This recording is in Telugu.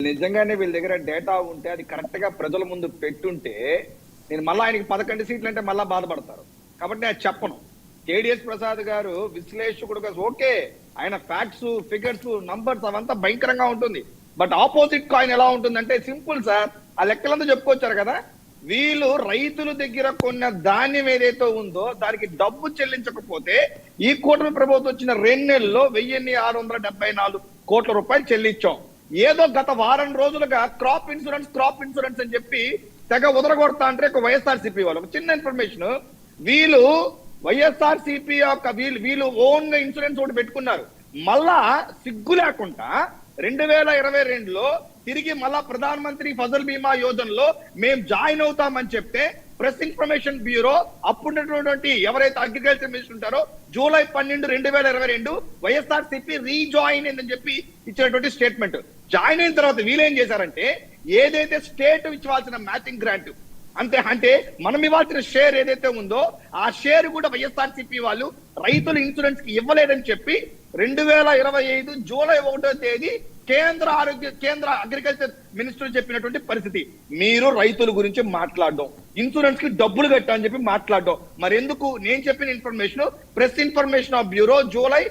నిజంగానే వీళ్ళ దగ్గర డేటా ఉంటే అది కరెక్ట్ గా ప్రజల ముందు పెట్టుంటే నేను మళ్ళీ ఆయనకి 11 సీట్లు అంటే మళ్ళా బాధపడతారు. కాబట్టి నేను చెప్పను. కేడిఎస్ ప్రసాద్ గారు విశ్లేషకుడుగా ఓకే, ఆయన ఫ్యాక్ట్స్, ఫిగర్స్, నంబర్స్ అవంతా భయంకరంగా ఉంటుంది. బట్ ఆపోజిట్ కాయిన్ ఎలా ఉంటుందంటే సింపుల్ సార్, ఆ లెక్కలంతా చెప్పుకొచ్చారు కదా. వీళ్ళు రైతుల దగ్గర కొన్న ధాన్యం ఏదైతే ఉందో దానికి డబ్బు చెల్లించకపోతే ఈ కూటమి ప్రభుత్వం వచ్చిన 2 నెలల్లో 1674 కోట్ల రూపాయలు చెల్లించాం. ఏదో గత వారం రోజులుగా క్రాప్ ఇన్సూరెన్స్ అని చెప్పి తెగ ఉదరగొడతా అంటే ఒక వైఎస్ఆర్సీపీ వాళ్ళు ఒక చిన్న ఇన్ఫర్మేషన్, వీళ్ళు వైఎస్ఆర్సీపీ యొక్క వీళ్ళు ఓన్ గా ఇన్సూరెన్స్ ఒకటి పెట్టుకున్నారు. మళ్ళా సిగ్గు లేకుండా 2022లో తిరిగి మళ్ళా ప్రధాన మంత్రి ఫసల్ బీమా యోజనలో మేము జాయిన్ అవుతామని చెప్తే ప్రెస్ ఇన్ఫర్మేషన్ బ్యూరో అప్పుడున్నటువంటి ఎవరైతే అగ్రికల్చర్ మినిస్టర్ ఉంటారో జూలై 12, 2022 వైఎస్ఆర్సీపీ రీజాయిన్ అయిందని చెప్పి ఇచ్చినటువంటి స్టేట్మెంట్. జాయిన్ అయిన తర్వాత వీళ్ళేం చేశారంటే ఏదైతే స్టేట్ ఇవ్వాల్సిన మ్యాచింగ్ గ్రాంట్ అంటే మనం ఇవ్వాల్సిన షేర్ ఏదైతే ఉందో ఆ షేర్ కూడా వైఎస్ఆర్సీపీ వాళ్ళు రైతుల ఇన్సూరెన్స్ కి ఇవ్వలేదని చెప్పి 2025 జూలై 1వ తేదీ కేంద్ర అగ్రికల్చర్ మినిస్టర్ చెప్పినటువంటి పరిస్థితి. మీరు రైతుల గురించి మాట్లాడడం, ఇన్సూరెన్స్ కి డబ్బులు కట్టా అని చెప్పి మాట్లాడడం, మరి ఎందుకు? నేను చెప్పిన information press information of bureau July